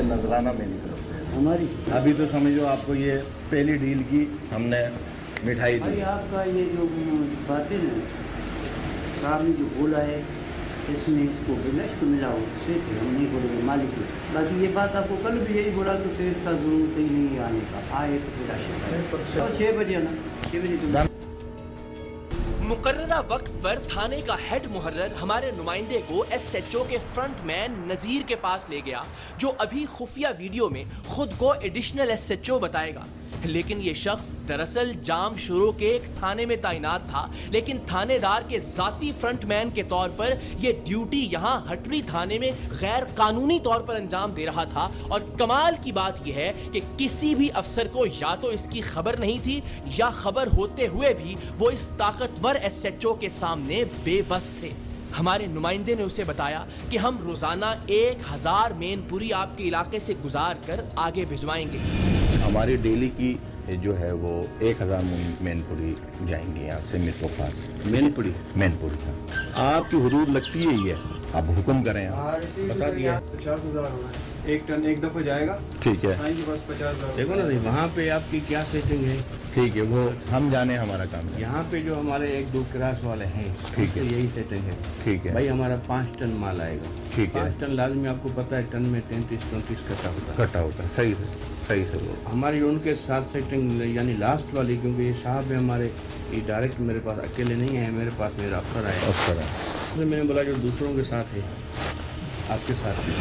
ये नजराना मेरी तरफ से हमारी अभी तो समझो आपको ये पहली डील की हमने मिठाई दी। भाई आपका ये जो बातें ना साहब ने जो बोला है इसमें इसको बोला इसको मिलाओ सेठ है, हम नहीं बोलेंगे मालिक है। बाकी ये बात आपको कल भी यही बोला कि सेठ का जरूरत ही नहीं आने का, आए तो फिर आशा 6 बजे ना 6 बजे मुकर्ररा वक्त पर थाने का हेड मुहर्रर हमारे नुमाइंदे को एसएचओ के फ्रंटमैन नजीर के पास ले गया, जो अभी खुफिया वीडियो में खुद को एडिशनल एसएचओ बताएगा। लेकिन ये शख्स दरअसल जाम शुरू के एक थाने में तैनात था, लेकिन थानेदार के जाती फ्रंटमैन के तौर पर ये ड्यूटी यहाँ हटरी थाने में गैर कानूनी तौर पर अंजाम दे रहा था। और कमाल की बात यह है कि किसी भी अफसर को या तो इसकी खबर नहीं थी या खबर होते हुए भी वो इस ताकतवर एसएचओ के सामने बेबस थे। हमारे नुमाइंदे ने उसे बताया कि हम रोजाना 1000 मेनपुरी आपके इलाके से गुजार कर आगे भिजवाएंगे। हमारी डेली की जो है वो 1000 मैनपुरी जाएंगी यहाँ से मेरे पास। मैनपुरी आपकी हुदूद लगती है ये, आप हुक्म करें आप। बता दिया 50,000 होना है, 1 टन एक दफा जाएगा। ठीक है, बस 50,000। देखो ना वहाँ पे आपकी क्या सेटिंग है। ठीक है, वो हम जाने हमारा काम है। यहाँ पे जो हमारे 1-2 क्रास वाले हैं, ठीक है, यही सेटिंग है। ठीक है भाई, हमारा 5 टन माल आएगा। ठीक है, 5 टन लाजमी, आपको पता है टन में 33-34 कटा होता है। सही से वो हमारी उनके साथ सेटिंग यानी लास्ट वाली, क्योंकि ये साहब है हमारे, ये डायरेक्ट मेरे पास अकेले नहीं है, मेरे पास मेरा अफसर आया। तो मैंने बोला जो दूसरों के साथ है आपके साथ भी।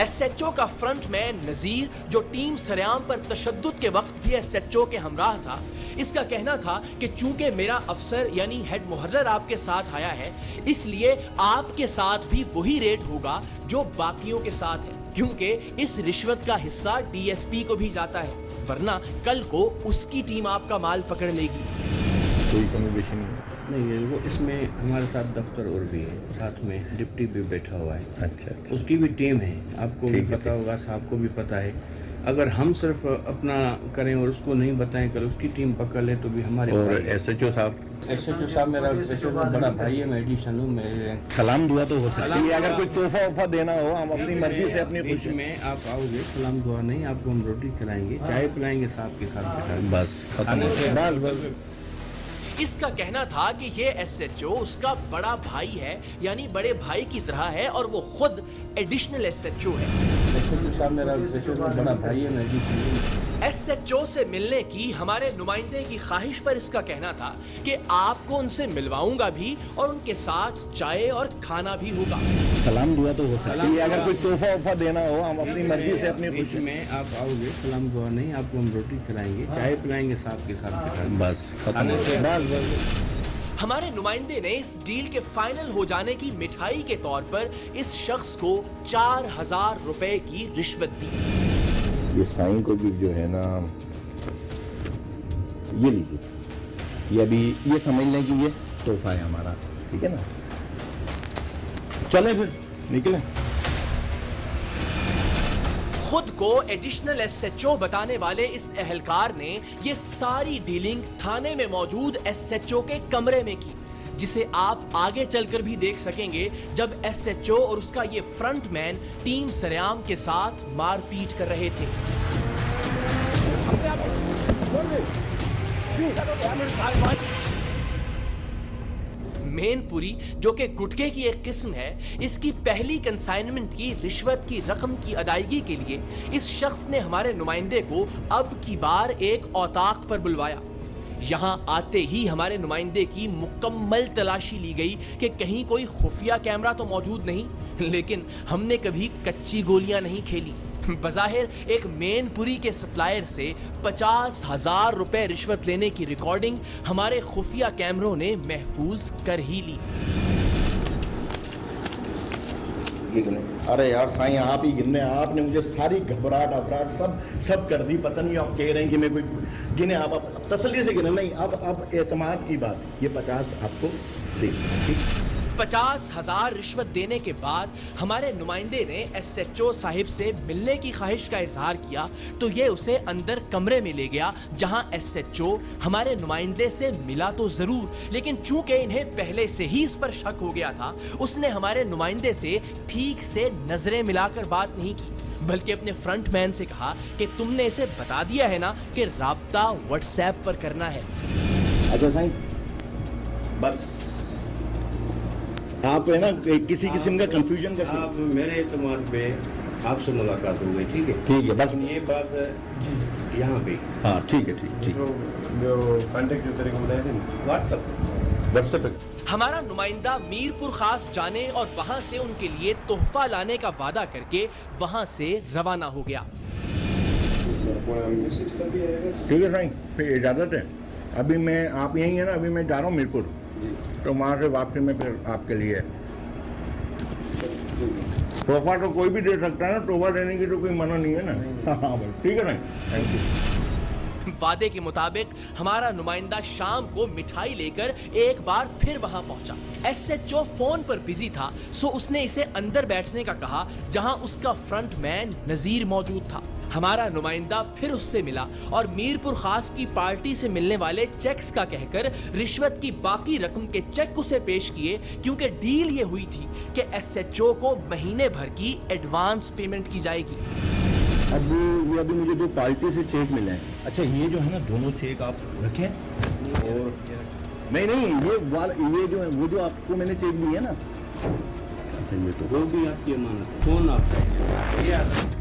एसएचओ का फ्रंटमैन नजीर, जो टीम सरेआम पर तशद्दुद के वक्त भी एसएचओ के हमराह था, इसका कहना था कि चूंकि मेरा अफसर यानी हेड मुहर्रर आपके साथ आया है, इसलिए आपके साथ भी वही रेट होगा जो बाकियों के साथ है, क्योंकि इस रिश्वत का हिस्सा डीएसपी को भी जाता है, वरना कल को उसकी टीम आपका माल पकड़ लेगी। कोई कमी बेशी नहीं है वो इसमें हमारे साथ दफ्तर और भी है, साथ में डिप्टी भी बैठा हुआ है। अच्छा, उसकी भी टीम है, आपको भी पता होगा, साहब को भी पता है। अगर हम सिर्फ अपना करें और उसको नहीं बताएं, कल उसकी टीम पकड़ ले तो भी हमारे। और एसएचओ साहब मेरा बड़ा भाई है, मैं एडिशन हूँ, मेरे सलाम दुआ तो हो सकती है। अगर कोई तोहफा वोफा देना हो, हम अपनी मर्जी से अपनी खुशी में आप आओगे, सलाम दुआ नहीं, आपको हम रोटी खिलाएंगे, चाय पिलाएंगे साहब के साथ। बस खत्म। इसका कहना था कि ये एसएचओ उसका बड़ा भाई है, यानी बड़े भाई की तरह है, और वो खुद एडिशनल एसएचओ है। मेरा बड़ा भाई है, मैं एडिशन। एसएचओ से मिलने की हमारे नुमाइंदे की ख्वाहिश पर इसका कहना था कि आपको उनसे मिलवाऊंगा भी और उनके साथ चाय और खाना भी होगा। सलाम दुआ तो हो सकती है। अगर कोई तोहफा वोफा देना हो, हम अपनी मर्जी से अपनी खुशी में आप आओगे, सलाम दुआ नहीं, आपको हम रोटी खिलाएंगे, चाय पिलाएंगे साहब के साथ। बस खत्म। हमारे नुमाइंदे ने इस डील के फाइनल हो जाने की मिठाई के तौर पर इस शख्स को 4000 रुपए की रिश्वत दी। ये साईं को भी जो है ना, ये लीजिए, ये अभी ये समझ लें कि ये तोहफा है हमारा, ठीक है ना। चले फिर निकले। खुद को एडिशनल एसएचओ बताने वाले इस एहलकार ने ये सारी डीलिंग थाने में मौजूद एसएचओ के कमरे में की, जिसे आप आगे चलकर भी देख सकेंगे, जब एसएचओ और उसका ये फ्रंटमैन टीम सरेआम के साथ मारपीट कर रहे थे। मेनपुरी, जो कि गुटके की एक किस्म है, इसकी पहली कंसाइनमेंट की रिश्वत की रकम की अदायगी के लिए इस शख्स ने हमारे नुमाइंदे को अब की बार एक औताक पर बुलवाया। यहाँ आते ही हमारे नुमाइंदे की मुकम्मल तलाशी ली गई कि कहीं कोई खुफिया कैमरा तो मौजूद नहीं, लेकिन हमने कभी कच्ची गोलियां नहीं खेली। बज़ाहिर एक मेनपुरी के सप्लायर से 50,000 रुपए रिश्वत लेने की रिकॉर्डिंग हमारे खुफिया कैमरों ने महफूज कर ही ली। अरे यार साईं, आप ही गिनने, आपने मुझे सारी घबराहट सब कर दी। पता नहीं आप कह रहे हैं कि मैं कोई गिने, आप तसल्ली से गिने। नहीं, अब एतमाद की बात, ये 50 आपको देखिए, ठीक। 50,000 रिश्वत देने के बाद हमारे नुमाइंदे ने एसएचओ साहिब से मिलने की ख्वाहिश का इजहार किया, तो ये उसे अंदर कमरे में ले गया, जहां एसएचओ हमारे नुमाइंदे से मिला तो जरूर, लेकिन चूंकि इन्हें पहले से ही इस पर शक हो गया था, उसने हमारे नुमाइंदे से ठीक से नजरें मिलाकर बात नहीं की, बल्कि अपने फ्रंटमैन से कहा कि तुमने इसे बता दिया है ना कि राब्ता व्हाट्सएप पर करना है। अच्छा साईं, बस आप है ना किसी किस्म का कंफ्यूजन का आप मेरे एतमाद पे आपसे मुलाकात हो गई, ठीक है? ठीक है, बस ये बात यहाँ पे हाँ ठीक है, ठीक जो कॉन्टेक्ट जो तेरे को बताए थे ना, व्हाट्सएप पे हमारा नुमाइंदा मीरपुर खास जाने और वहां से उनके लिए तोहफा लाने का वादा करके वहां से रवाना हो गया। ठीक है साईं, फिर इजाज़त है। अभी मैं, आप यहीं है ना, अभी मैं जा रहा हूँ मीरपुर, तो वहाँ से वापसी में फिर आपके लिए तोहफा तो कोई भी दे सकता है ना, तोहफा देने की तो कोई मना नहीं है ना। हाँ ठीक है साईं, थैंक यू। वादे के मुताबिक हमारा नुमाइंदा शाम को मिठाई लेकर एक बार फिर वहां पहुंचा। एसएचओ फोन पर बिजी था, सो उसने इसे अंदर बैठने का कहा जहां उसका फ्रंटमैन नजीर मौजूद था। हमारा नुमाइंदा फिर उससे मिला और मीरपुर खास की पार्टी से मिलने वाले चेक्स का कहकर रिश्वत की बाकी रकम के चेक उसे पेश किए, क्योंकि डील ये हुई थी कि एसएचओ को महीने भर की एडवांस पेमेंट की जाएगी। अब ये अभी मुझे 2 पार्टी से चेक मिले हैं। अच्छा, ये जो है ना दोनों चेक आप रखें, और नहीं ये जो है वो जो आपको मैंने चेक दिए है ना, अच्छा ये तो वो भी आपकी अमानत, कौन आपका ये आता है?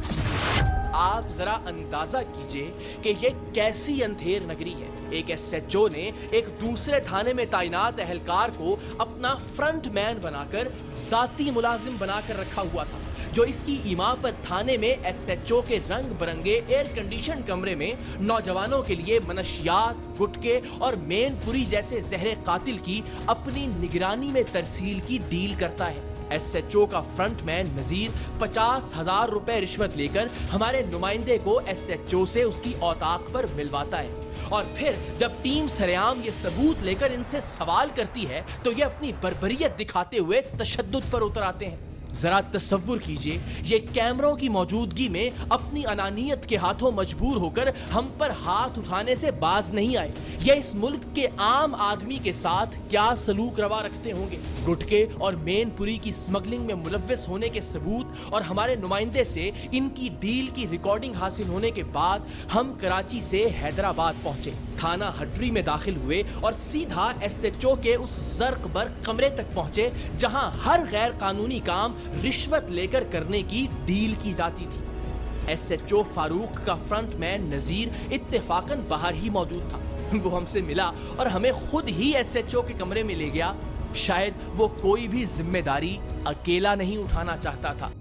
आप जरा अंदाजा कीजिए कि ये कैसी अंधेर नगरी है। एक एसएचओ ने एक दूसरे थाने में तैनात एहलकार को अपना फ्रंटमैन बनाकर जाती मुलाजिम बनाकर रखा हुआ था, जो इसकी ईमा पर थाने में एसएचओ के रंग बिरंगे एयर कंडीशन कमरे में नौजवानों के लिए मनशियात, गुटके और मेनपुरी जैसे जहरे कातिल की अपनी निगरानी में तरसील की डील करता है। एसएचओ का फ्रंटमैन नजीर 50,000 रुपए रिश्वत लेकर हमारे नुमाइंदे को एसएचओ से उसकी औताक पर मिलवाता है, और फिर जब टीम सरेआम ये सबूत लेकर इनसे सवाल करती है तो ये अपनी बर्बरियत दिखाते हुए तशद्दुद पर उतर आते हैं। जरा तसव्वुर कीजिए, ये कैमरों की मौजूदगी में अपनी अनानियत के हाथों मजबूर होकर हम पर हाथ उठाने से बाज नहीं आए। ये इस मुल्क के आम आदमी के साथ क्या सलूक रवा रखते होंगे। गुटके और मेनपुरी की स्मगलिंग में मुलव्वस होने के सबूत और हमारे नुमाइंदे से इनकी डील की रिकॉर्डिंग हासिल होने के बाद हम कराची से हैदराबाद पहुंचे, थाना हड्री में दाखिल हुए और सीधा एसएचओ के उस जर्क बर्क कमरे तक पहुंचे जहां हर गैर कानूनी काम रिश्वत लेकर करने की डील की जाती थी। एसएचओ फारूक का फ्रंटमैन नजीर इत्तेफाकन बाहर ही मौजूद था। वो हमसे मिला और हमें खुद ही एसएचओ के कमरे में ले गया। शायद वो कोई भी जिम्मेदारी अकेला नहीं उठाना चाहता था।